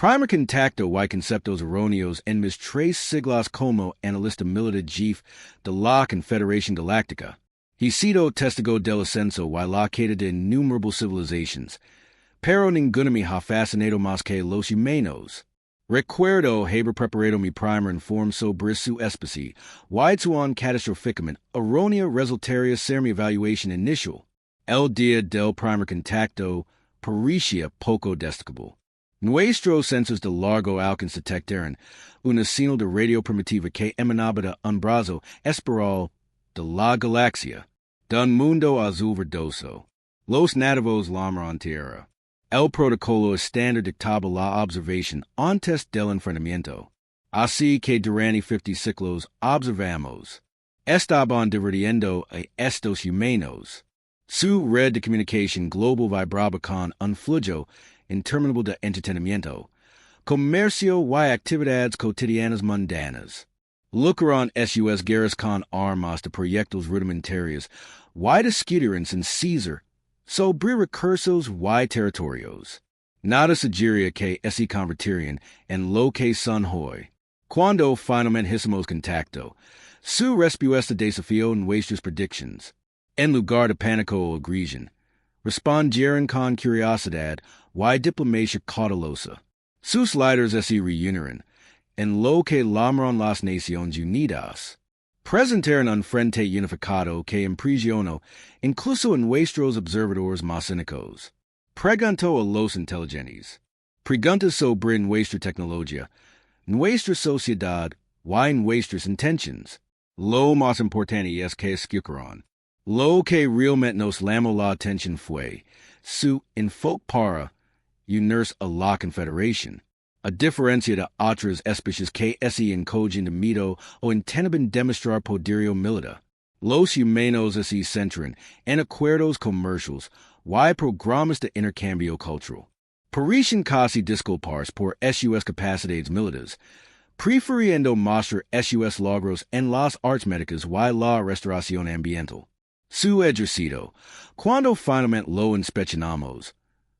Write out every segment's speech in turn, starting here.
Primer contacto y conceptos erróneos en mis tres siglas como analista militar jefe de la Confederación Galáctica. He sido testigo del ascenso y la caída de innumerable civilizations, pero ninguno me ha fascinado más que los humanos. Recuerdo haber preparado mi primer informe sobre su especie, y su catastróficamente errónea resultaría ser mi evaluación inicial. El día del primer contacto parecía poco destacable. Nuestros censos de largo alcance detectaron una señal de radio primitiva que emanaba de un brazo espiral de la galaxia, de un mundo azul verdoso. Los nativos llamaron tierra. El protocolo estándar dictaba la observación antes del enfrentamiento. Así que durante 50 ciclos observamos. Estaban divirtiendo a estos humanos. Su red de comunicación global vibraba con un flujo interminable de entretenimiento, comercio y actividades cotidianas mundanas. Lucraron sus guerras con armas de proyectos rudimentarios y discutieron sin cesar sobre recursos y territorios. Nada sugería que se convertirían en lo que son hoy. Cuando finalmente hicimos contacto, su respuesta desafió nuestras predictions. En lugar de pánico o agresión, respondieron con curiosidad y diplomacia cautelosa. Sus líderes se reunieron en lo que llamaron las Naciones Unidas. Presentaron un frente unificado que impresionó incluso a nuestros observadores más cínicos. Preguntó a los inteligentes. Preguntas sobre nuestra tecnología, nuestra sociedad y nuestras intenciones. Lo más importante es que escucharon. Lo que realmente nos llamó la atención fue su enfoque para unirse a la Confederación. A diferencia de otras especies que se encogen de miedo o intentan demostrar poderío militar, los humanos se centran en acuerdos comerciales y programas de intercambio cultural. Parecen casi disculparse por sus capacidades militares, prefiriendo mostrar sus logros en las artes médicas y la restauración ambiental. Su ejercicio, cuando finalmente lo inspeccionamos,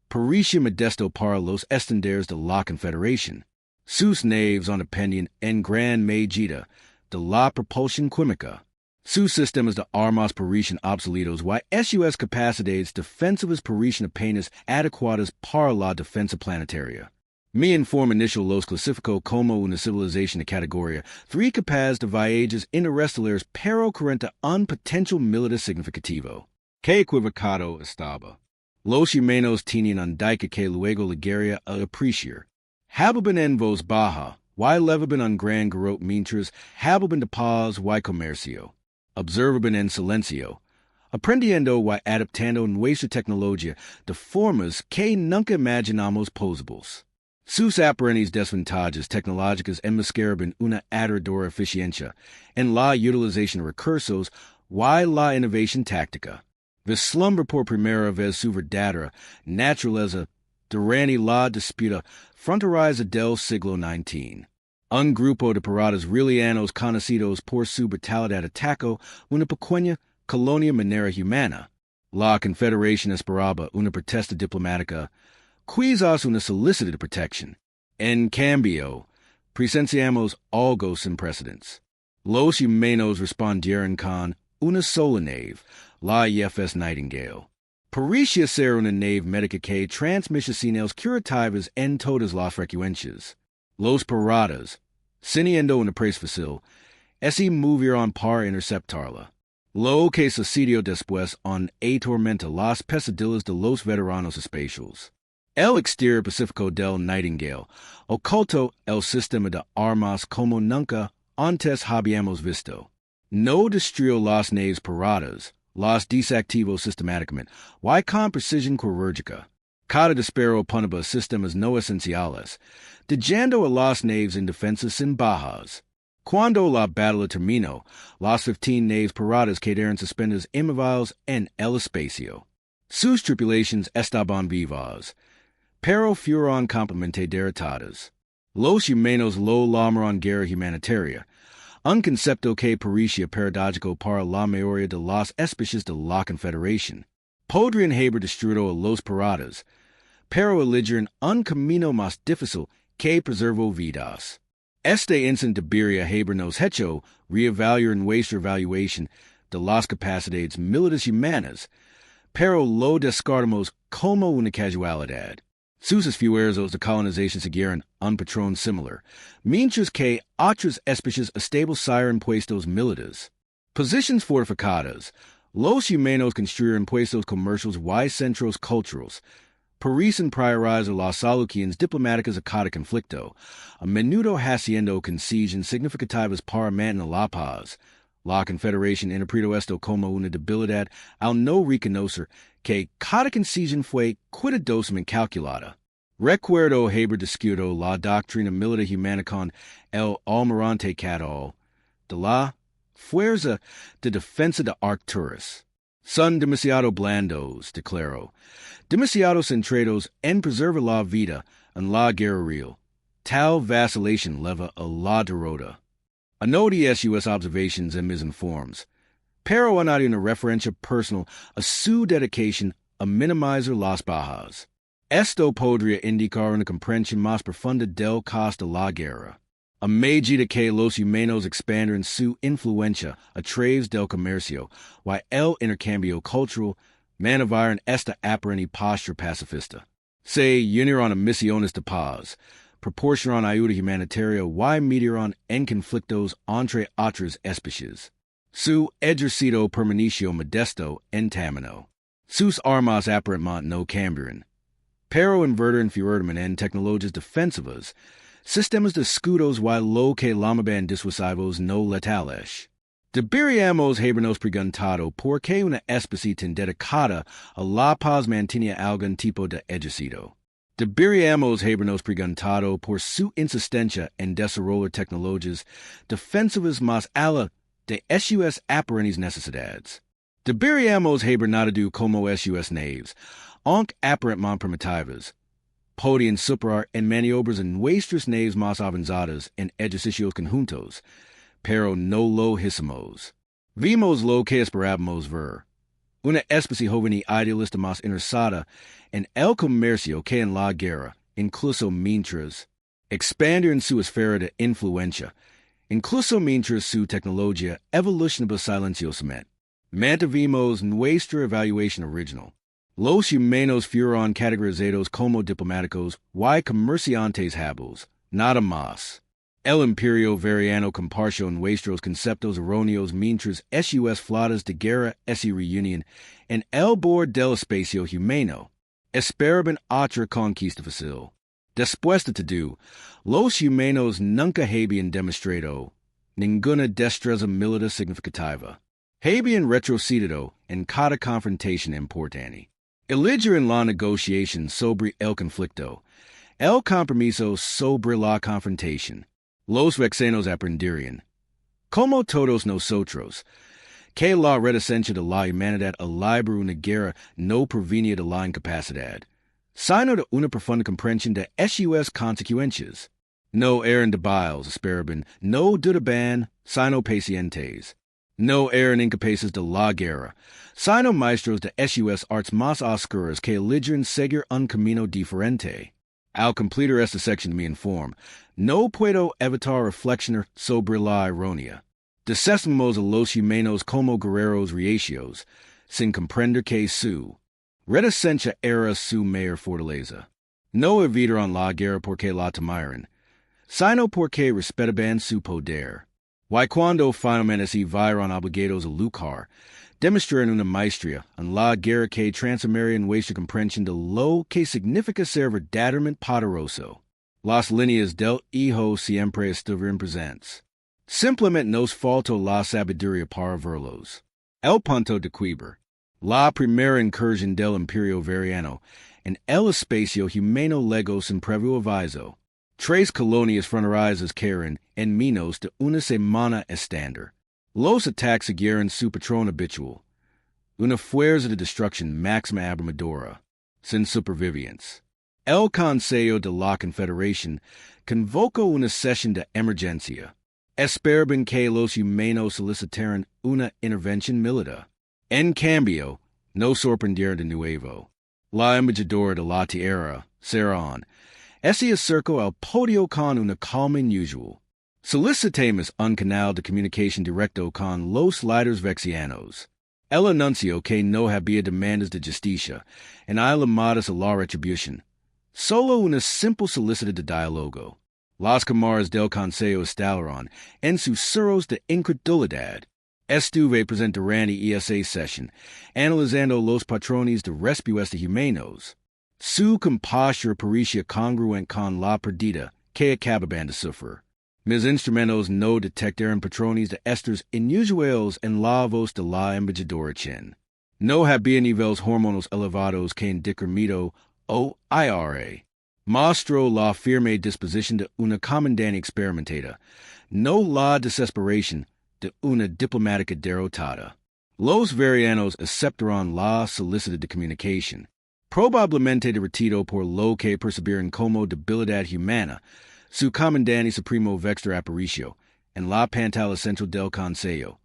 parecía modesto para los estándares de la Confederación. Sus naves dependían en gran medida de la propulsión química. Sus sistemas de armas parecían obsoletos y sus capacidades defensivas parecían apenas adecuadas para la defensa planetaria. Mi informe inicial los clasificó como una civilización de categoría 3 capaz de viajes interestelares pero carente un potencial militar significativo. Que equivocado estaba. Los humanos tenían un dique que luego llegaría a apreciar. Hablaban en voz baja, y levaban un gran garrote mientras hablaban de paz y comercio. Observaban en silencio, aprendiendo y adaptando nuestra tecnología de formas que nunca imaginamos posibles. Sus aparentes desventajas tecnológicas enmascaraban una aterradora eficiencia en la utilización de recursos y la innovación táctica. Vislumbra por primera vez su verdadera naturaleza durante la disputa fronteriza del siglo XIX. Un grupo de piratas relianos conocidos por su brutalidad atacó una pequeña colonia minera humana. La Confederación esperaba una protesta diplomática, quizás una solicitud de protección. En cambio, presenciamos algo sin precedentes. Los humanos respondieron con una sola nave, la HFY Nightingale. Parecía ser una nave médica que transmite señales curativas en todas las frecuencias. Los piratas, siendo una presa fácil, se movieron para interceptarla. Lo que sucedió después atormenta las pesadillas de los veteranos espaciales. El exterior pacífico del Nightingale ocultó el sistema de armas como nunca antes habíamos visto. No destruyó las naves piratas, las desactivó sistemáticamente y con precisión quirúrgica. Cada disparo punaba sistemas no esenciales, dejando a las naves indefensas sin bajas. Cuando la batalla terminó, las 15 naves piratas quedaron suspendidas inmóviles en el espacio. Sus tripulaciones estaban vivas, pero fueron completamente derrotadas. Los humanos lo llamaron guerra humanitaria, un concepto que parecía paradójico para la mayoría de las especies de la Confederación. Podrían haber destruido a los piratas, pero eligieron un camino más difícil que preservo vidas. Este incen debería habernos hecho reevaluar nuestra evaluación de las capacidades militares humanas, pero lo descartamos como una casualidad. Sus esfuerzos de colonización siguieron un patrón similar, mientras que otras especies establecieron puestos militares. Posiciones fortificadas. Los humanos construyeron puestos comerciales y centros culturales. Parecen priorizar las soluciones diplomáticas a cada conflicto, a menudo haciendo concesiones significativas para mantener la paz. La Confederación interpretó esto como una debilidad al no reconocer que cada concesión fue cuidadosamente calculada. Recuerdo haber discutido la doctrina militar humana con el almirante Cadal de la Fuerza de Defensa de Arcturus. Son demasiado blandos, declaró, demasiado centrados en preservar la vida en la guerra real. Tal vacilación leva a la derrota. Anoti sus observations en mis informes, pero añadí una referencia personal a su dedicación a minimizar las bajas. Esto podría indicar una comprensión más profunda del costo de la guerra. A medida que los humanos expanden su influencia a través del comercio y el intercambio cultural, mantienen esta aparente postura pacifista. Se unieron a misiones de paz, proporcionaron ayuda humanitaria y metieron en conflictos entre otras especies. Su ejército permaneció modesto en tamaño. Sus armas aparentemente no cambiaron, pero invirtieron en tecnologías defensivas, sistemas de escudos y lo que llamaban disuasivos no letales. Deberíamos habernos preguntado por qué una especie tan dedicada a la paz mantenía algún tipo de ejército. Deberíamos habernos preguntado por su insistencia en desarrollar tecnologías defensivas más allá de sus aparentes necesidades. Deberíamos haber notado como sus naves, aunque aparentemente primitivas, podían superar en maniobras en nuestras naves más avanzadas en ejercicios conjuntos, pero no lo hicimos. Vimos lo que esperábamos ver. Una especie joven y idealista más interesada en el comercio que en la guerra, incluso mientras expandieron su esfera de influencia, incluso mientras su tecnología evolucionaba silenciosamente. Mantuvimos nuestra evaluación original. Los humanos fueron categorizados como diplomáticos y comerciantes habiles, nada más. El imperio veriano compartió nuestros conceptos erróneos mientras sus flotas de guerra se reunían en el borde del espacio humano. Esperaban otra conquista fácil. Después de todo, los humanos nunca habían demostrado ninguna destreza militar significativa. Habían retrocedido en cada confrontación importante. Eligieron en la negociación sobre el conflicto, el compromiso sobre la confrontación. Los vexenos aprendieron, como todos nosotros, que la reticencia de la humanidad a librar una guerra no provenía de la incapacidad, sino de una profunda comprensión de sus consecuencias. No eran débiles, esperaban, no dudaban, sino pacientes. No eran incapaces de la guerra, sino maestros de sus artes más oscuras que eligieron seguir un camino diferente. Al completar esta sección de mi informe, no puedo evitar reflexionar sobre la ironía. Desestimamos a los humanos como guerreros reacios, sin comprender que su reticencia era su mayor fortaleza. No evitaron la guerra porque la temieron, sino porque respetaban su poder. Y cuando finalmente se vieron obligados a luchar, demostraron una maestría en la guerra que transformaría nuestra comprensión de lo que significa ser verdaderamente poderoso. Las líneas del hijo siempre estuvieron presentes. Simplemente nos faltó la sabiduría para verlos. El punto de quiebra. La primera incursión del imperio veriano en el espacio humano legó sin previo aviso. 3 colonias fronterizas cayeron en menos de una semana estándar. Los ataques siguieron su patrón habitual. Una fuerza de destrucción máxima abrumadora, sin supervivientes. El Consejo de la Confederación convocó una sesión de emergencia. Esperaban que los humanos solicitaran una intervención militar. En cambio, no sorprendieron de nuevo. La embajadora de la tierra, Serón, Esse acerco al podio con una calma inusual. Solicitamos un canal de comunicación directo con los líderes vexianos. El anuncio que no había demandas de justicia, en llamadas a la retribución. Solo una simple solicitud de diálogo. Las cámaras del Consejo instalaron en susurros de incredulidad. Estuve presente durante esa sesión, analizando los patrones de respuesta humanos. Su compostura parecía congruente con la pérdida que acababan de sufrir. Mis instrumentos no detectaron patrones de estos inusuales en la voz de la embajadora Chen. No había niveles hormonales elevados que indican miedo o ira. Mostró la firme disposición de una comandante experimentada, no la desesperación de una diplomática derrotada. Los verianos aceptaron la solicitud de comunicación, probablemente derretido por lo que percibieron como debilidad humana. Su comandante supremo Vexter Aparicio, en la pantalla central del Consejo.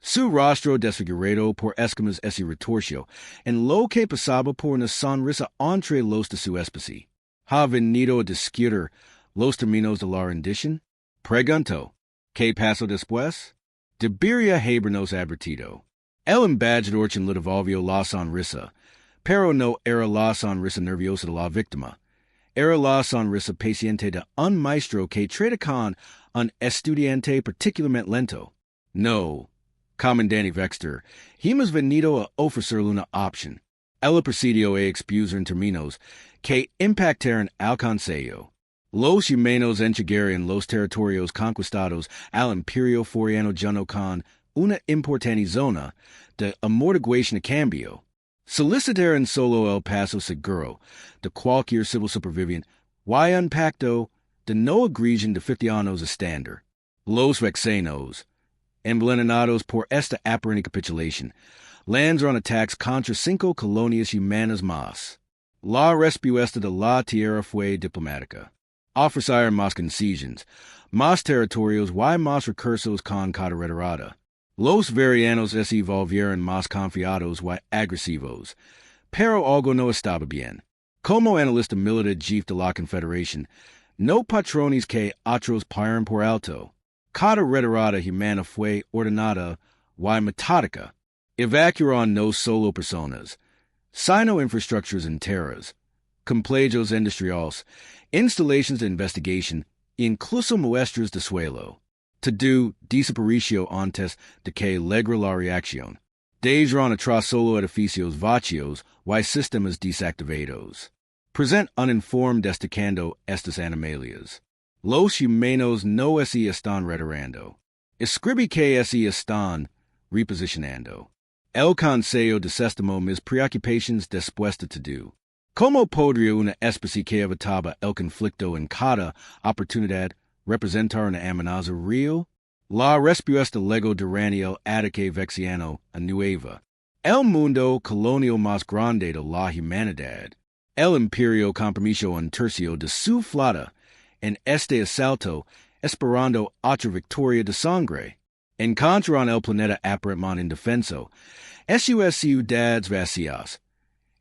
Su rostro desfigurado por escamas ese retorció, en lo que pasaba por una sonrisa entre los de su especie. ¿Ha venido a discutir los términos de la rendición? Pregunto, ¿qué pasó después? Debería habernos advertido. El embajador Chen le devolvió la sonrisa, pero no era la sonrisa nerviosa de la víctima. Era la sonrisa paciente de un maestro que trata con un estudiante particularmente lento. No, comandante Vexter, hemos venido a ofrecerle una opción. El presidio a expuser en términos que impactaron al Consejo. Los humanos entregaron los territorios conquistados al Imperio Foriano Juno con una importante zona de amortiguación a cambio. Solicitaron solo el paso seguro de cualquier civil superviviente y un pacto de no agresión de ficciones estándar. Los vexenos, envenenados por esta aparente capitulación, lanzaron ataques contra 5 colonias humanas más. La respuesta de la tierra fue diplomática. Ofrecieron más concesiones, más territorios y más recursos con cada retirada. Los verianos se volvieron más confiados y agresivos, pero algo no estaba bien. Como analista militar jefe de la Confederación, no patrones que otros paran por alto. Cada retirada humana fue ordenada y metódica. Evacuaron no solo personas, sino infraestructuras enteras, complejos industriales, instalaciones de investigación, incluso muestras de suelo. To desaparicio antes de que logre la reacción. Dejaron atrás solo edificios vacíos y sistemas desactivados. Present uninformed destacando estas animalias. Los humanos no se están retirando. Escribí que se están reposicionando. El Consejo desestimó mis preocupaciones después de todo. ¿Cómo podría una especie que evitaba el conflicto en cada oportunidad representar una amenaza real? La respuesta luego durante el ataque vexiano a Nueva. El mundo colonial más grande de la humanidad. El imperio compromiso un tercio de su flota en este asalto esperando otra victoria de sangre. Encontraron el planeta aparentemente indefenso. SUS ciudades vacías.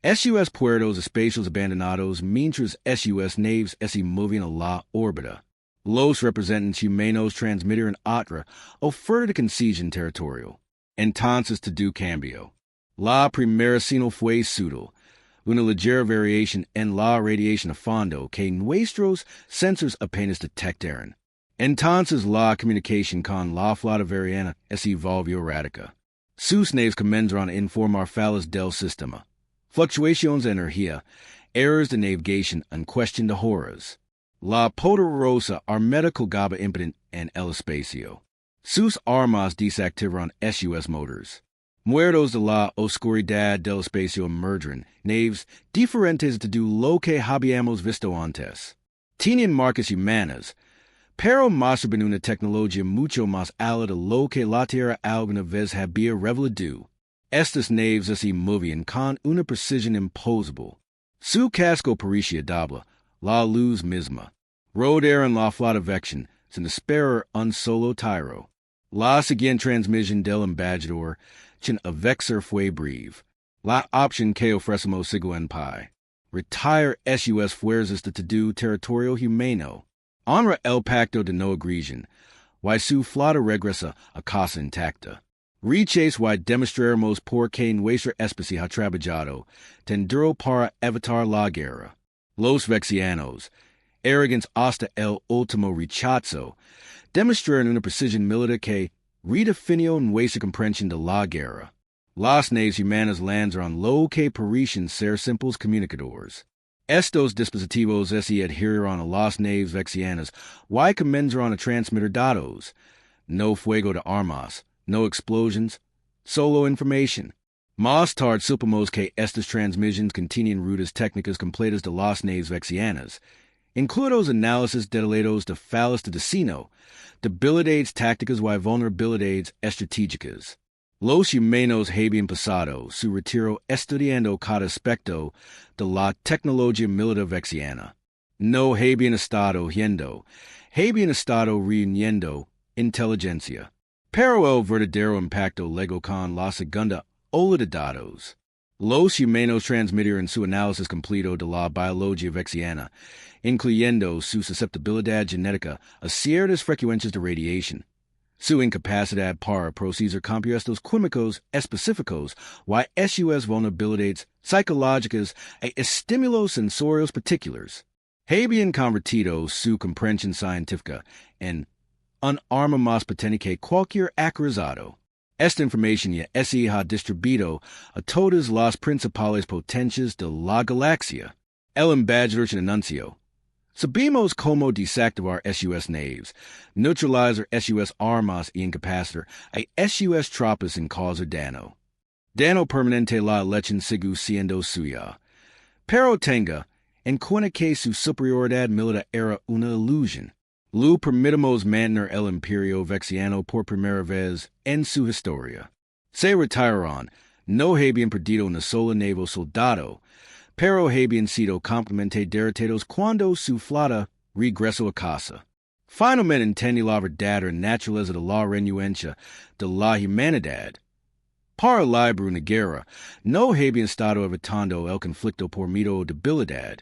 SUS puertos espacios abandonados mientras SUS naves se movían a la órbita. Los representantes humanos transmitieron otra oferta de concesión territorial. Entonces todo cambio. La primera señal fue sutil, una ligera variación en la radiación a fondo que nuestros sensores apenas detectaron. Entonces la comunicación con la flota veriana se volvió radical. Sus naves comenzaron a informar fallas del sistema. Fluctuaciones de energía, errors de navegación en cuestión de horas. La poderosa armada colgaba impotent en el espacio. Sus armas desactivaron SUS motors. Muertos de la oscuridad del espacio emergen naves diferentes de lo que habíamos visto antes. Tenían marcas humanas, pero mostraban una tecnología mucho más alta de lo que la Tierra alguna vez había revelado. Estas naves se movían con una precisión imposible. Su casco parecía doble, la luz misma. Rodearon la flota vexian sin esperar un solo tiro. La siguiente transmisión del embajador Chen a Vexer fue breve. La opción que ofrecemos sigo en pie. retire HFY fuerzas de todo territorio humano. Honra el pacto de no agresión. Y su flota regresa a casa intacta. Rechace y demostraremos por que nuestra especie ha trabajado, tendero para evitar la guerra. Los vexianos, arrogants hasta el último rechazo, demostraron una precisión militar que redefinió nuestra comprensión de la guerra. Las naves humanas lanzaron lo que parecen ser simples comunicadores. Estos dispositivos se adhirieron a las naves vexianas y comenzaron a transmitir datos. No fuego de armas, no explosions, solo information. Más tarde supimos que estas transmissions contenían rutas técnicas completas de las naves vexianas, incluidos análisis detallados de fallas de destino, debilidades tácticas y vulnerabilidades estratégicas. Los humanos habían pasado su retiro estudiando cada aspecto de la tecnología militar vexiana. No habían estado yendo, habían estado reuniendo inteligencia. Pero el verdadero impacto llegó con la segunda ola de datos. Los humanos transmitieron su análisis completo de la biología vexiana, incluyendo su susceptibilidad genética a ciertas frecuencias de radiación, su incapacidad para procesar compuestos químicos específicos y sus vulnerabilidades psicológicas a estímulos sensoriales particulares. Habían convertido su comprensión científica en un arma más potente que cualquier aterrorizado. Esta información ya se ha distribuido a todas las principales potencias de la galaxia. El embajador anunció: sabemos cómo desactivar HFY naves, neutralizar HFY armas y incapacitar a HFY tropas sin causar daño. Daño permanente la elección sigue siendo suya. Pero tenga en cuenta que su superioridad militar era una ilusión. Lo permitimos mantener el imperio vexiano por primera vez en su historia. Se retiraron, no habían perdido una sola nave o soldado, pero habían sido completamente derrotados cuando su flota regresó a casa. Finalmente entendió la verdadera naturaleza de la renuencia de la humanidad. Para librar una guerra, no habían estado evitando el conflicto por miedo o debilidad,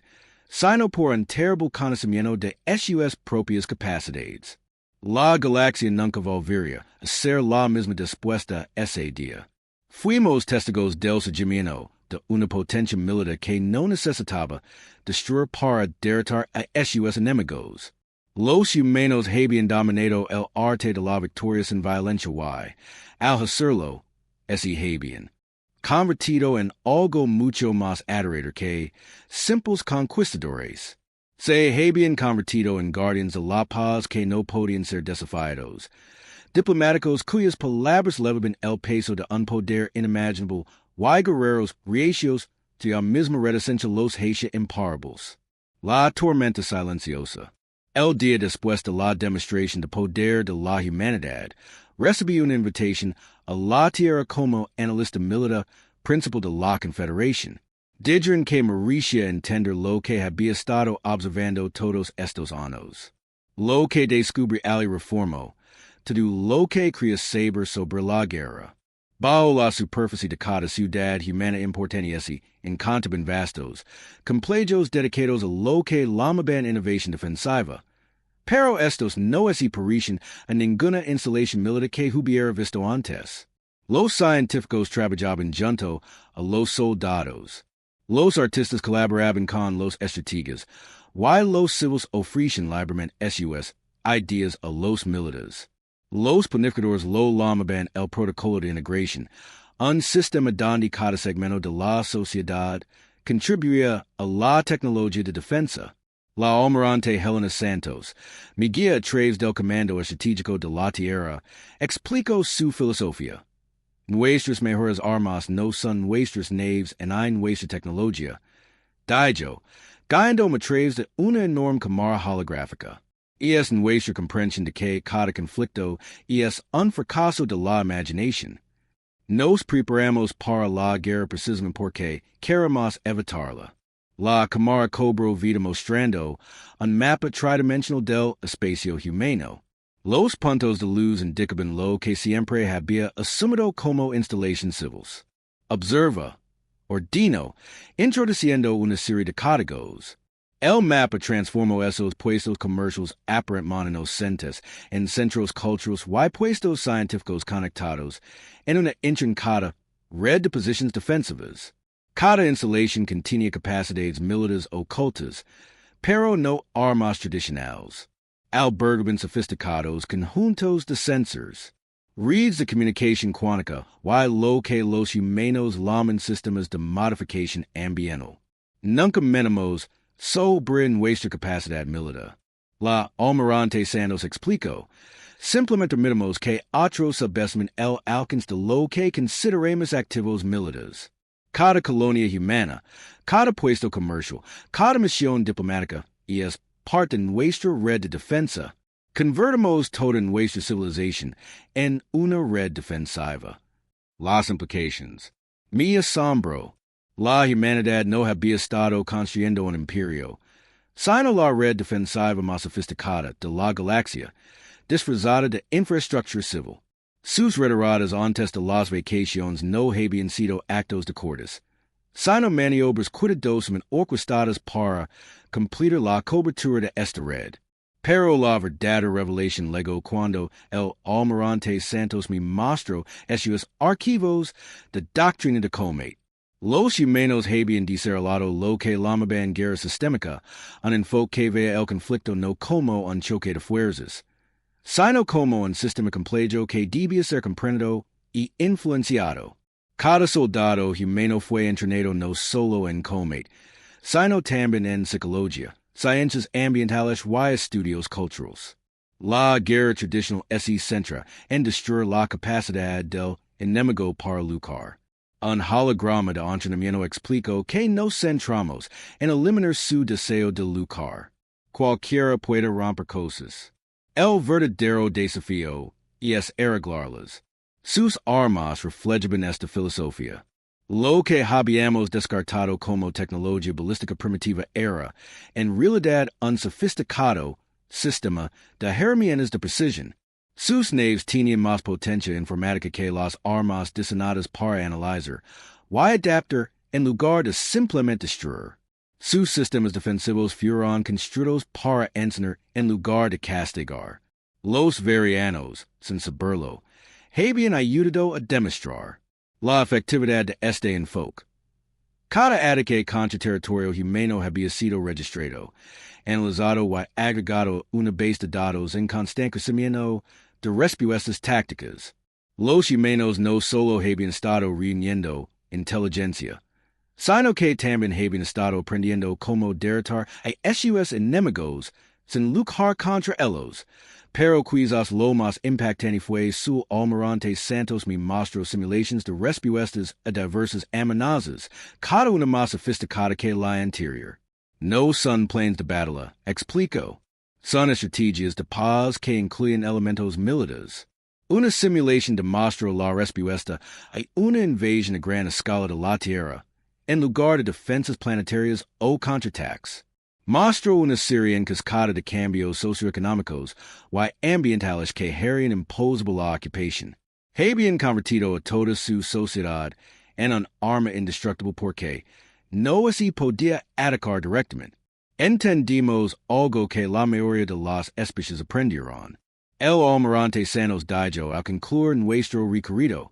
sino por un terrible conocimiento de sus propias capacidades. La galaxia nunca volvería a ser la misma después de ese día. Fuimos testigos del surgimiento de una potencia militar que no necesitaba destruir para derrotar a sus enemigos. Los humanos habían dominado el arte de la victoria sin violencia y, al hacerlo, habían convertido en algo mucho más aterrador que simples conquistadores. Se habían convertido en guardianes de la paz que no podían ser desafiados, diplomáticos cuyas palabras levaban el peso de un poder inimaginable y guerreros reacios de la misma reticencia los hacía imparables. La tormenta silenciosa. El día después de la demostración de poder de la humanidad, recibí una invitación a la Tierra como analista militar principal de la Confederación. Dijeron que merecía entender lo que había estado observando todos estos años. Lo que descubrí al reformó, todo lo que quería saber sobre la guerra. Bajo la superficie de cada ciudad humana importante encontraban vastos complejos dedicados a lo que llamaban innovación defensiva. Pero estos no se parecen a ninguna instalación militar que hubiera visto antes. Los científicos trabajaban junto a los soldados. Los artistas colaboraban con los estrategas, y los civiles ofrecían libremente sus ideas a los militares. Los planificadores lo llamaban el protocolo de integración, un sistema donde cada segmento de la sociedad contribuía a la tecnología de defensa. La almirante Helena Santos, mi guía a través del comando estratégico de la Tierra, explicó su filosofía. Nuestras mejores armas no son nuestras naves en nuestra tecnología. Dijo, guiándome a través de una enorme cámara holográfica. Y es nuestra comprensión de que cada conflicto es un fracaso de la imaginación. Nos preparamos para la guerra precisamente porque queremos evitarla. La cámara cobró vida mostrando un mapa tridimensional del espacio humano. Los puntos de luz indicaban lo que siempre había asumido como instalaciones civiles. Observa, Ordino, introduciendo una serie de códigos. El mapa transformó esos puestos comerciales aparentemente inocentes en centros culturales y puestos científicos conectados en una intrincada red de posiciones defensivas. Cada instalación contenía capacidades militares ocultas, pero no armas tradicionales. Albergaban sofisticados conjuntos de sensors. Reads de comunicación cuántica, y lo que los humanos llaman sistemas de modificación ambiental. Nunca menemos sobre nuestra capacidad militar. La almirante Santos explicó, simplemente miramos que otros subestiman el alcance de lo que consideramos activos militares. Cada colonia humana, cada puesto comercial, cada misión diplomática es parte de nuestra red de defensa. Convertimos toda nuestra civilización en una red defensiva. Las implicaciones. Mi asombro. La humanidad no había estado construyendo un imperio, sino la red defensiva más sofisticada de la galaxia, disfrazada de infraestructura civil. Sus retiradas antes de las vacaciones no habían sido actos de cortes, sino maniobras cuidadosamente orquestadas para completar la cobertura de esta red. Pero la verdadera revelación llegó cuando el almirante Santos me mostró esos archivos de doctrina de Colmate. Los humanos habían desarrollado lo que llamaban guerra sistémica, un enfoque que vea el conflicto no como un choque de fuerzas, sino como un sistema complejo que debía ser comprendido y influenciado. Cada soldado humano fue entrenado no solo en Colmate, sino también en psicología, ciencias ambientales y estudios culturales. La guerra tradicional se centra en destruir la capacidad del enemigo para luchar. Un holograma de entrenamiento explicó que nos centramos en eliminar su deseo de luchar. Cualquiera puede romper cosas. El verdadero desafío es arreglarlas. Sus armas reflejan esta filosofía. Lo que habíamos descartado como tecnología balística primitiva era, en realidad, un sofisticado sistema de herramientas de precisión. Sus naves tenían más potencia informática que las armas diseñadas para analizar y adaptar en lugar de simplemente destruir. Sus sistemas defensivos fueron construidos para enseñar en lugar de castigar. Los verianos, sin saberlo, habían ayudado a demostrar la efectividad de este enfoque. Cada ataque contra territorio humano había sido registrado, analizado y agregado una base de datos en constante crecimiento de respuestas tácticas. Los humanos no solo habían estado reuniendo inteligencia, sino que también habían estado aprendiendo cómo derrotar a esos enemigos sin luchar contra ellos. Pero quizás lo más impactante fue su almirante Santos me mostró simulaciones de respuestas a diversas amenazas, cada una más sofisticada que la anterior. No son planes de batalla, explicó. Son estrategias de paz que incluyen elementos militares. Una simulación demostró la respuesta a una invasión a gran escala de la Tierra, en lugar de defensas planetarias o contraataques. Mostró una serie encascada de cambios socioeconómicos y ambientales que harían imposible la ocupación. Habían convertido a toda su sociedad en un arma indestructible porque no se podía atacar directamente. Entendimos algo que la mayoría de las especies aprendieron. El almirante Santos dijo al concluir nuestro recorrido.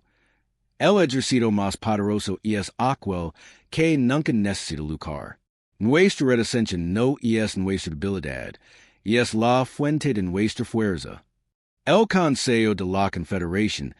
El ejército más poderoso es aquel que nunca necesita luchar. Nuestra reticencia no es nuestra debilidad, es la fuente de nuestra fuerza. El Consejo de la Confederación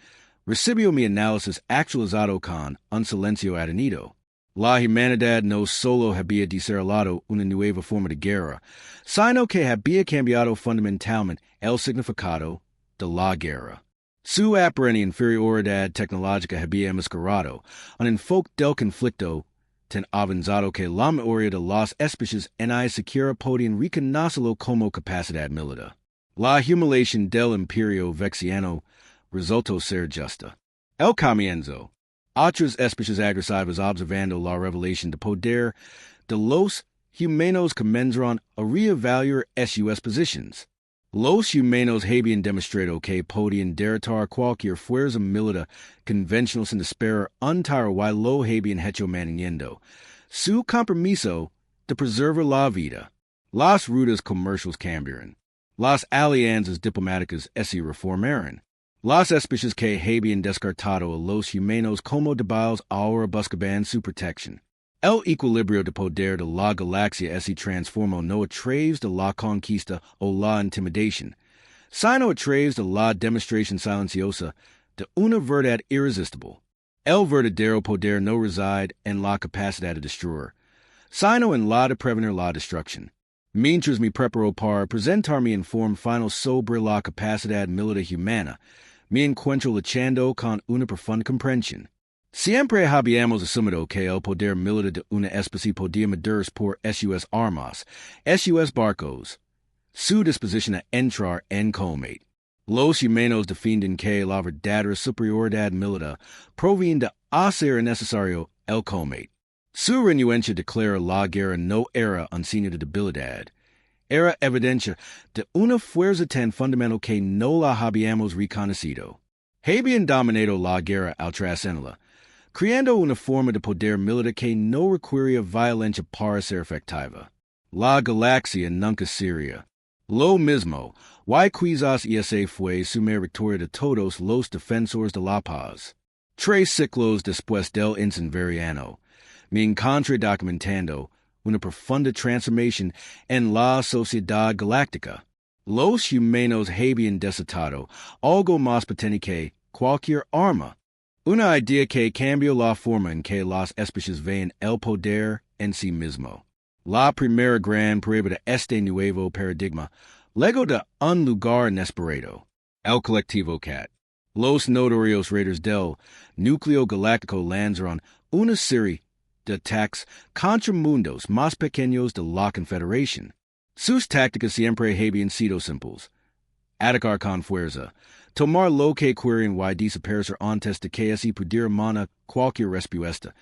recibió mi análisis actualizado con un silencio atenido. La humanidad no solo había desarrollado una nueva forma de guerra, sino que había cambiado fundamentalmente el significado de la guerra. Su aparente inferioridad tecnológica había enmascarado un enfoque del conflicto tan avanzado que la mayoría de las especies ni siquiera podían reconocerlo como capacidad militar. La humiliación del imperio vexiano resultó ser justa. El comienzo. Otras especies agresivas observando la revelación de poder de los humanos comenzaron a reevaluar sus posiciones. Los humanos habían demostrado que podían derrotar cualquier fuerza militar convencional sin esperar untar y lo habían hecho manteniendo su compromiso de preservar la vida. Las rutas comerciales cambiaron. Las alianzas diplomáticas se reformaron. Las especies que habían descartado a los humanos como débiles ahora buscaban su protección. El equilibrio de poder de la galaxia se transformó no a través de la conquista o la intimidación, sino a través de la demostración silenciosa de una verdad irresistible. El verdadero poder no reside en la capacidad de destruir, sino en la de prevenir la destrucción. Mientras me preparo para presentar mi informe final sobre la capacidad militar humana, me encuentro luchando con una profunda comprensión. Siempre habíamos asumido que el poder militar de una especie podía medirse por sus armas, sus barcos, su disposición a entrar en combate. Los humanos defienden que la verdadera superioridad militar proviene de hacer necesario el combate. Su renuencia declara la guerra no era un signo de debilidad, era evidencia de una fuerza tan fundamental que no la habíamos reconocido. Habían dominado la guerra al trascenderla, creando una forma de poder militar que no requería violencia para ser efectiva. La galaxia nunca sería lo mismo, y quizás ese fue su victoria de todos los defensores de la paz. 3 siglos después del incendiario, me encontré documentando una profunda transformación en la sociedad galáctica. Los humanos habían desatado algo más potente que cualquier arma. Una idea que cambió la forma en que las especies ven el poder en sí mismo. La primera gran prueba de este nuevo paradigma, luego de un lugar inesperado, el colectivo CAT. Los notorios raiders del núcleo galáctico lanzaron una serie de ataques contra mundos más pequeños de la Confederación. Sus tácticas siempre habían sido simples. Atacar con fuerza, tomar lo que querían y desaparecer antes de que se pudiera manar cualquier respuesta,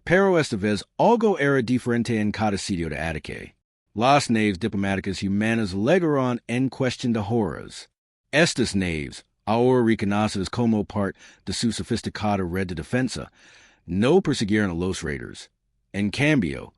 pero esta vez algo era diferente en cada sitio de ataque. Las naves diplomáticas humanas llegaron en cuestión de horas. Estas naves, ahora reconocidas como parte de su sofisticada red de defensa, no persiguieron a los raiders. En cambio,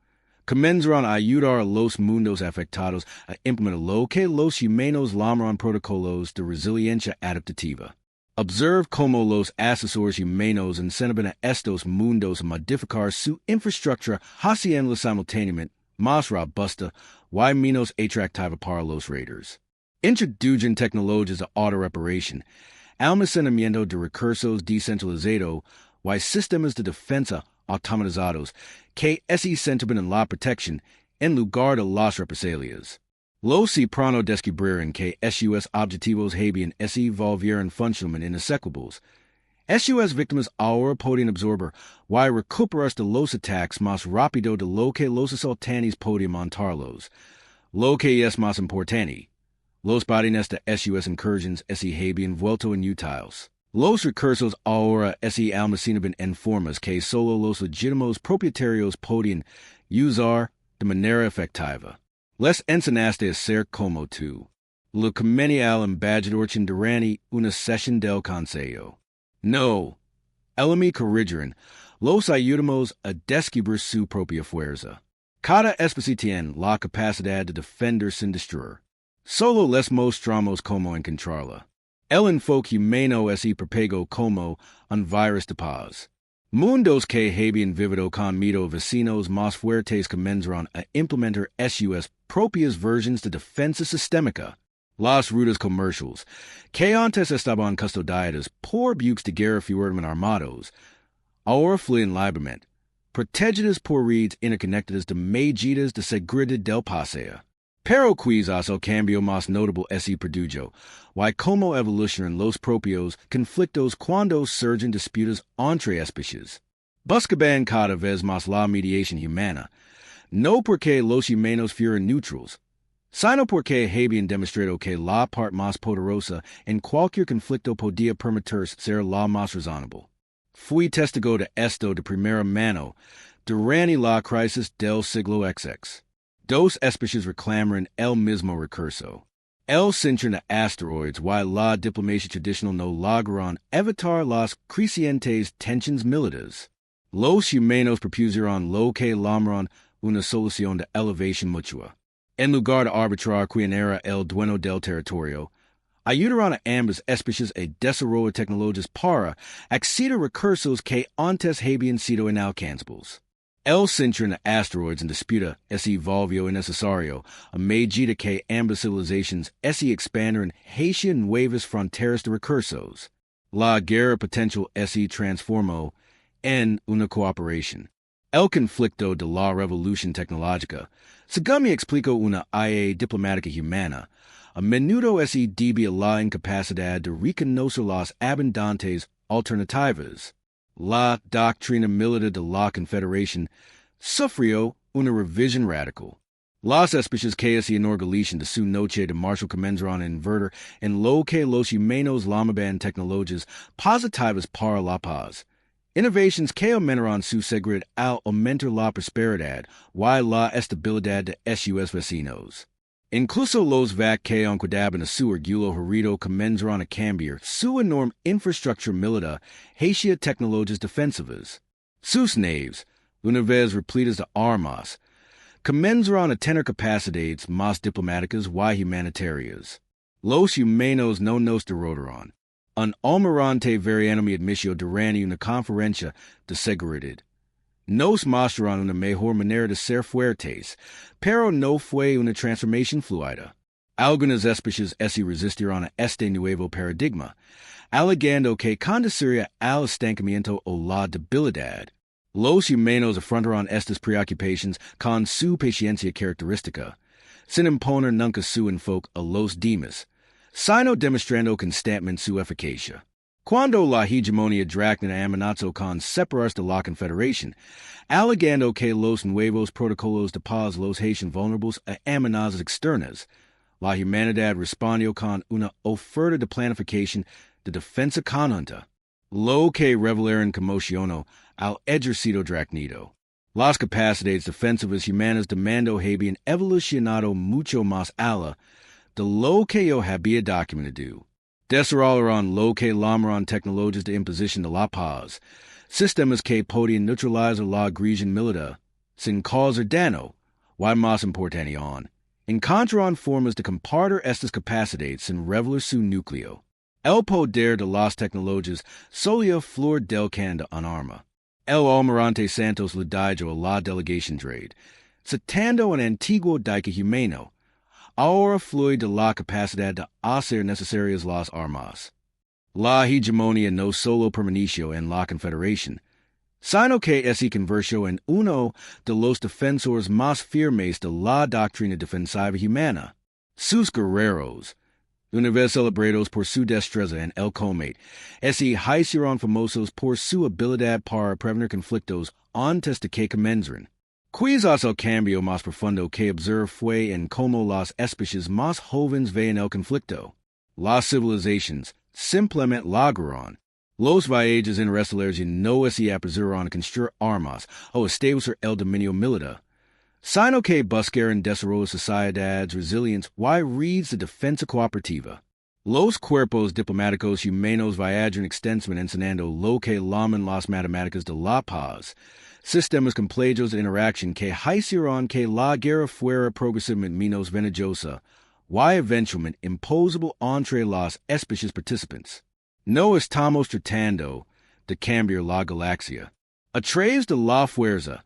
comenzaron a ayudar a los mundos afectados a implementar lo que los humanos llamaron protocolos de resiliencia adaptativa. Observe cómo los asesores humanos incentivan a estos mundos a modificar su infraestructura haciéndola simultáneamente más robusta y menos atractiva para los raiders. Introducen tecnologías de autorreparación, almacenamiento de recursos descentralizado y sistemas de defensa automatizados que se centran en la protección en lugar de las represalias. Los pronto descubrieron que sus objetivos habían se volvieron funcionalmente inexecubles. Sus víctimas ahora podían absorber y recuperarse de los ataques más rápido de lo que los asaltantes podían montarlos. Lo que es más importante, los botín de sus incursiones se habían vuelto inútiles. Los recursos ahora se almacenaban en formas que solo los legítimos propietarios podían usar de manera efectiva. Les enseñaste a ser como tú. Lo convenía al embajador durante una sesión del Consejo. No, el me corrigieron, los ayudamos a descubrir su propia fuerza. Cada especie tiene la capacidad de defender sin destruir. Solo les mostramos cómo encontrarla. El enfoque humano se propagó como un virus de paz. Mundos que habían vivido con miedo vecinos más fuertes comenzaron a implementar sus propias versiones de defensa sistémica. Las rutas comerciales, que antes estaban custodiadas por buques de guerra fuertemente armados, ahora fluyen libremente, protegidas por redes interconectadas de medidas de seguridad del paseo. Pero quizás el cambio más notable se produjo, y cómo evolucionan los propios conflictos cuando surgen disputas entre especies. Buscaban cada vez más la mediación humana, no porque los humanos fueran neutrales, sino porque habían demostrado que la parte más poderosa en cualquier conflicto podía permitirse ser la más razonable. Fui testigo de esto de primera mano durante la crisis del siglo XX. Dos especies reclamaron el mismo recurso. El centran de asteroids y la diplomacia tradicional no lograron evitar las crecientes tensions militares. Los humanos propusieron lo que llamaron una solución de elevación mutua. En lugar de arbitrar quién era el dueño del territorio, ayudaron a ambas especies a desarrollar tecnologías para acceder a recursos que antes habían sido inalcanzables. El centro de asteroides en disputa se volvió innecesario a medida que ambas civilizaciones se expandieron hacia nuevas fronteras de recursos. La guerra potencial se transformó en una cooperación. El conflicto de la revolución tecnológica, según me explicó una IA diplomática humana, a menudo se debe a la incapacidad de reconocer las abundantes alternativas. La doctrina militar de la Confederación sufrió una revisión radical. Las especies que se enorgullecen de su noche de marzo comenzaron a invertir en lo que los humanos llamaban tecnologías positivas para la paz. Innovations que aumentaron su seguridad al aumentar la prosperidad y la estabilidad de sus vecinos. Incluso los VAC que han cuidado a su orgullo herido comenzaron a cambiar su enorme infraestructura militar hacia tecnologías defensivas. Sus naves, una vez repletas de armas, comenzaron a tener capacidades más diplomáticas y humanitarias. Los humanos no nos derrotaron. Un almirante veriano me admitió durante una conferencia de seguridad. Nos mostraron una mejor manera de ser fuertes, pero no fue una transformación fluida. Algunas especies se resistieron a este nuevo paradigma, alegando que conduciría al estancamiento o la debilidad. Los humanos afrontaron estas preocupaciones con su paciencia característica, sin imponer nunca su enfoque a los demás, sino demostrando constantemente su eficacia. Cuando la hegemonía draconiana amenazó con separarse de la Confederación, alegando que los nuevos protocolos de paz los hacían vulnerables a amenazas externas, la humanidad respondió con una oferta de planificación de defensa conjunta, lo que revelaron conmocionó al ejército draconido. Las capacidades defensivas humanas demandó habían evolucionado mucho más allá de lo que yo había documentado. Desarrollaron lo que llamaron tecnologías de imposición de la paz, sistemas que podían neutralizar la agresión militar sin causar daño, y más importante aún, encontraron formas de compartir estas capacidades sin revelar su núcleo. El poder de las tecnologías solía flor del canto en arma. El almirante Santos le dijo a la delegación trade, citando un antiguo dique humano, ahora fluye de la capacidad de hacer necesarias las armas. La hegemonía no solo permaneció en la Confederación, sino que se convirtió en uno de los defensores más firmes de la doctrina defensiva humana. Sus guerreros, una vez celebrados por su destreza en el combate, se hicieron famosos por su habilidad para prevenir conflictos antes de que comenzaran. Quizás el cambio más profundo que observé fue en cómo las especies más jóvenes veían el conflicto. Las civilizaciones simplemente lograron. Los viajes interestelares no se apresuraron a construir armas o establecer el dominio militar, sino que buscaron desarrollar sociedades resilientes y redes de defensa cooperativa. Los cuerpos diplomáticos humanos viajaron extensamente enseñando lo que llaman las matemáticas de la paz, sistemas complejos de interacción que hicieron que la guerra fuera progresivamente menos ventajosa y eventualmente imposible entre las especies participantes. No estamos tratando de cambiar la galaxia. A través de la fuerza,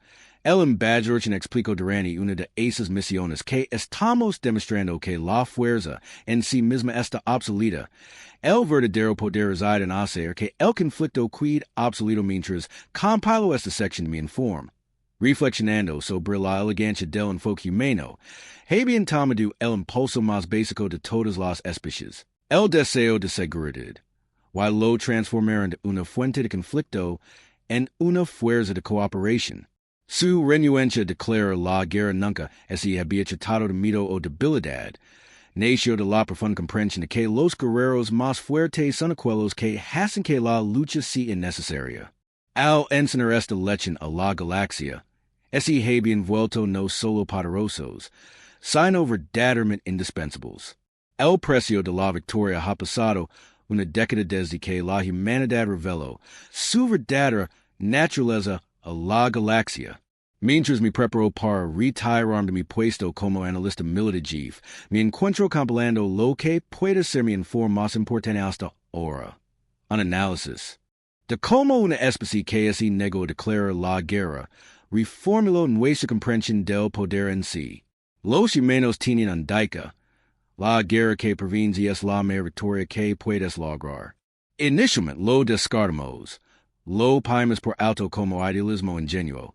el embajador explicó durante una de esas misiones que estamos demostrando que la fuerza en sí misma está obsoleta. El verdadero poder reside en hacer que el conflicto quede obsoleto mientras compilo esta sección de mi informe. Reflexionando sobre la elegancia del enfoque humano, habían tomado el impulso más básico de todas las especies, el deseo de seguridad, y lo transformaron de una fuente de conflicto en una fuerza de cooperación. Su renuencia a declarar la guerra nunca se había tratado de miedo o debilidad, nació de la profunda comprensión de que los guerreros más fuertes son aquellos que hacen que la lucha sea innecesaria. Al enseñar esta lección a la galaxia, se habían vuelto no solo poderosos, sino verdaderamente indispensables. El precio de la victoria ha pasado una década desde que la humanidad reveló su verdadera naturaleza a la galaxia. Mientras me preparo para retirarme de mi puesto como analista militar chief, me encuentro compilando lo que puede ser mi informe más importante hasta ahora. Un análisis de cómo una especie que se negó a declarar la guerra reformuló nuestra comprensión del poder en sí. Los humanos tienen un dica. La guerra que previene es la mayor victoria que puedes lograr. Inicialmente lo descartamos. Lo paimos por alto como idealismo ingenuo.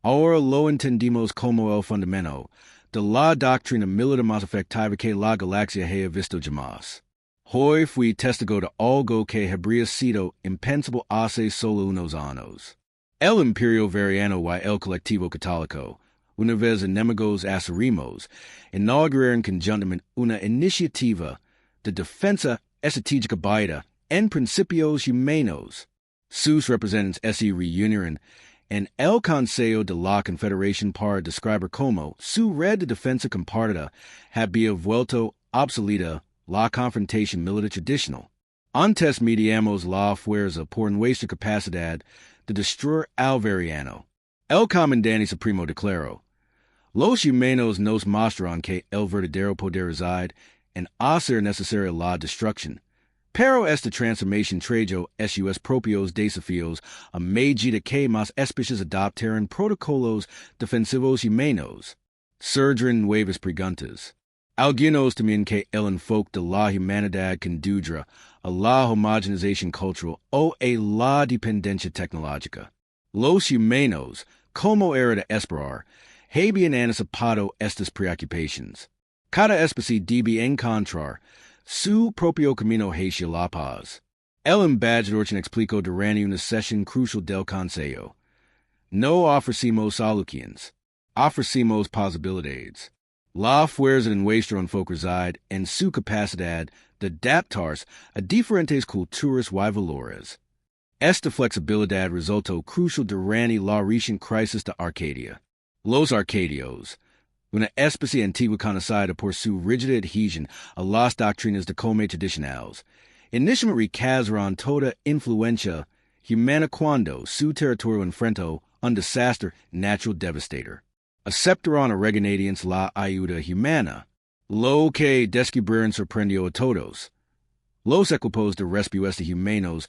Ahora lo entendimos como el fundamento de la doctrina militar más efectiva que la galaxia haya visto jamás. Hoy fui testigo de algo que habría sido impensable hace solo unos años. El imperio veriano y el colectivo católico, una vez enemigos acérrimos, inauguraron conjuntamente una iniciativa de defensa estratégica baida en principios humanos. Sus representantes se reunieron en el Consejo de la Confederación para describir cómo su red de defensa compartida había vuelto obsoleta la confrontación militar tradicional. Antes mediamos la fuerza por nuestra capacidad de destruir al veriano. El comandante supremo declaró: los humanos nos mostraron que el verdadero poder reside en hacer necesaria la destrucción. Pero esta transformación trajo sus propios desafíos a medida que más especies adoptaron protocolos defensivos humanos. Surgieron nuevas preguntas. Algunos temen que el enfoque de la humanidad condudra a la homogenización cultural o a la dependencia tecnológica. Los humanos, como era de esperar, habían anticipado estas preocupaciones. Cada especie debe encontrar su propio camino hacia la paz. El embajador explicó durante una sesión crucial del Consejo. No ofrecimos soluciones, ofrecimos posibilidades. La fuerza de nuestro enfoque reside en su capacidad de adaptarse a diferentes culturas y valores. Esta flexibilidad resultó crucial durante la reciente crisis de Arcadia. Los arcadios, una especie antigua conocida por su rígida adhesión a las doctrinas de come tradicionales, inicialmente rechazaron toda influencia humana cuando su territorio enfrentó un desastre natural devastador. Aceptaron a regañadientes la ayuda humana, lo que descubrieron sorprendió a todos. Los equipos de respuesta humanos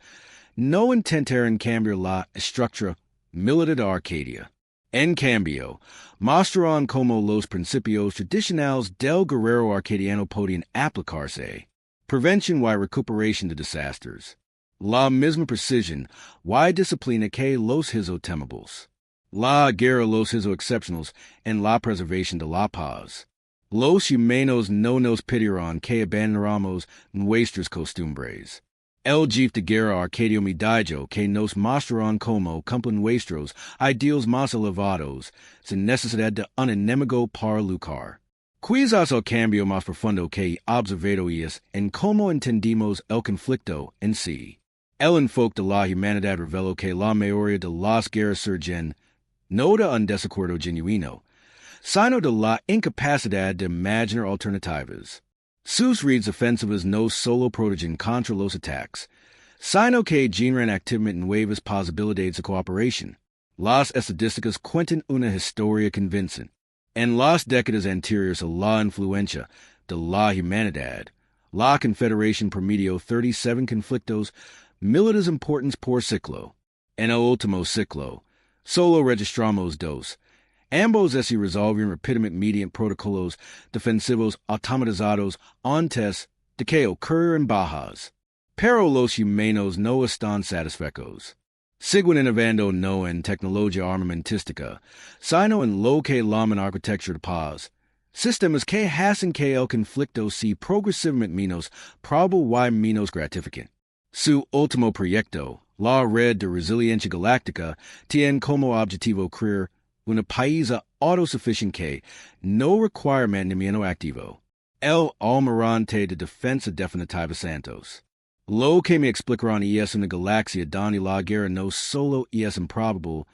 no intentaron cambiar la estructura militar de Arcadia. En cambio, mostraron cómo los principios tradicionales del guerrero arcadiano podían aplicarse. Prevención y recuperación de desastres. La misma precisión y disciplina que los hizo temibles. La guerra los hizo excepcionales en la preservación de la paz. Los humanos no nos pidieron que abandonáramos nuestras costumbres. El jefe de guerra arcadio me dijo que nos mostraron cómo cumplen nuestros ideales más elevados sin necesidad de un enemigo para luchar. Quizás el cambio más profundo que he observado es en cómo entendimos el conflicto en sí. El enfoque de la humanidad reveló que la mayoría de las guerras surgen no de un desacuerdo genuino, sino de la incapacidad de imaginar alternativas. Sus redes ofensivas no solo protegen contra los ataques, sino que generan activamente nuevas posibilidades de cooperación. Las estadísticas cuentan una historia convincente. En las décadas anteriores a la influencia de la humanidad, la Confederación promedió 37 conflictos militares importantes por ciclo. En el último ciclo, solo registramos 2. Ambos se resolvieron rápidamente mediante protocolos defensivos automatizados antes de que ocurrieran bajas. Pero los humanos no están satisfechos. Siguen innovando no en tecnología armamentística, sino en lo que llaman arquitectura de paz. Sistemas que hacen que el conflicto sea progresivamente menos probable y menos gratificante. Su último proyecto, la Red de Resiliencia Galáctica, tiene como objetivo crear una paisa autosuficiente que no requiere mantenimiento activo. El almirante de defensa definitiva Santos. Lo que me explicaron es una galaxia donde la guerra no solo es improbable,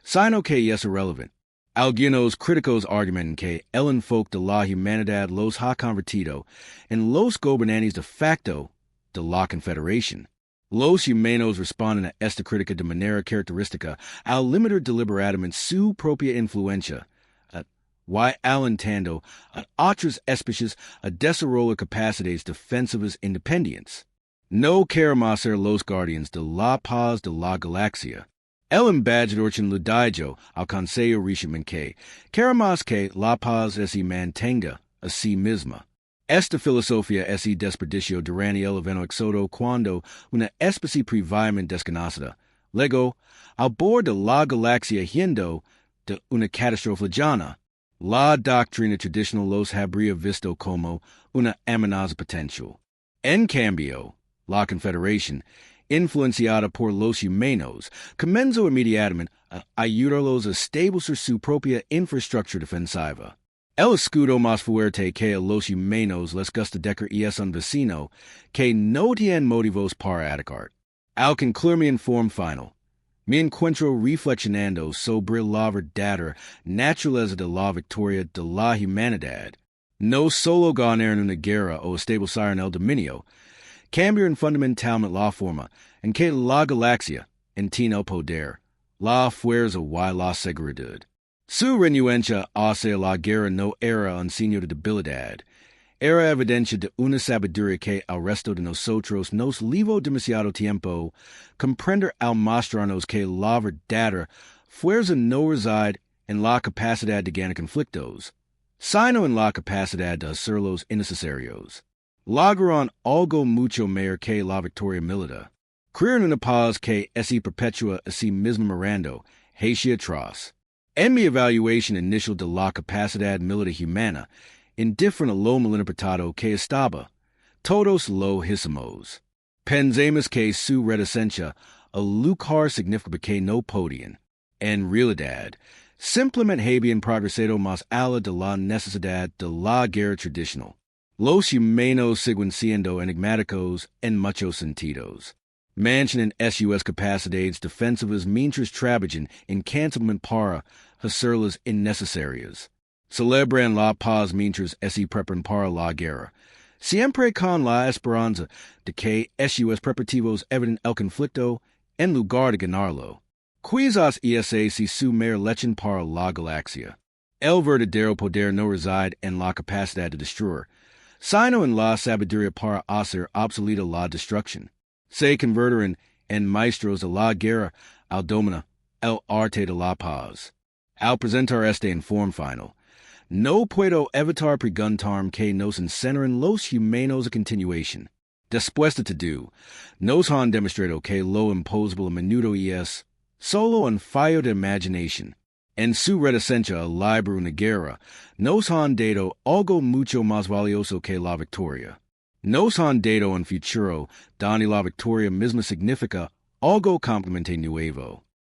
sino que es irrelevante. Algunos críticos argumentan que el enfoque de la humanidad los ha convertido en los gobernantes de facto de la Confederación. Los humanos responden a esta crítica de manera característica al limitar deliberadamente su propia influencia, y alentando a otras especies a desarrollar capacidades defensivas independientes. No queremos ser los guardianes de la paz de la galaxia. El embajador lo dijo al Consejo recientemente que queremos que la paz se mantenga a sí misma. Esta filosofía es desperdicio durante el evento éxodo cuando una especie previamente desconocida, luego, al borde de la galaxia yendo de una catástrofe llana, la doctrina tradicional los habría visto como una amenaza potencial. En cambio, la Confederación, influenciada por los humanos, comenzó inmediatamente a ayudarlos a establecer su propia infraestructura defensiva. El escudo más fuerte que a los humanos les gusta decar es un vecino que no tiene motivos para atacar. Al concluir mi informe final, me encuentro reflexionando sobre la verdadera naturaleza de la victoria de la humanidad. No solo ganar en una guerra o establecer en el dominio, cambiar fundamentalmente la forma en que la galaxia tiene el poder, la fuerza y la seguridad. Su renuencia hacia la guerra no era un signo de debilidad, era evidencia de una sabiduría que al resto de nosotros nos llevó demasiado tiempo comprender al mostrarnos que la verdadera fuerza no reside en la capacidad de ganar conflictos, sino en la capacidad de hacerlos innecesarios. Logran algo mucho mayor que la victoria militar. Crear una paz que es perpetua a sí misma mirando hacia atrás. En mi evaluación inicial de la capacidad militar humana, indiferente a lo malinterpretado que estaba, todos lo hicimos. Pensemos que su reticencia a luchar significa que no podían, en realidad, simplemente habían progresado más allá de la necesidad de la guerra tradicional. Los humanos siguen siendo enigmáticos en muchos sentidos. Mantienen sus capacidades defensivas mientras trabajan incansablemente para hacerlas innecesarias. Celebran la paz mientras se preparan para la guerra, siempre con la esperanza de que sus preparativos eviten el conflicto en lugar de ganarlo. Quizás ese si su mayor lección para la galaxia. El verdadero poder no reside en la capacidad de destruir, sino en la sabiduría para hacer obsoleta la destrucción. Se convertirán en maestros de la guerra al dominar el arte de la paz. Al presentar este informe final, no puedo evitar preguntarme que nos enseñan los humanos a continuación. Después de todo, nos han demostrado que lo imposible a menudo es solo un fallo de imaginación. En su reticencia a librar una guerra, nos han dado algo mucho más valioso que la victoria. Nos han dado un futuro donde la victoria misma significa algo completamente nuevo.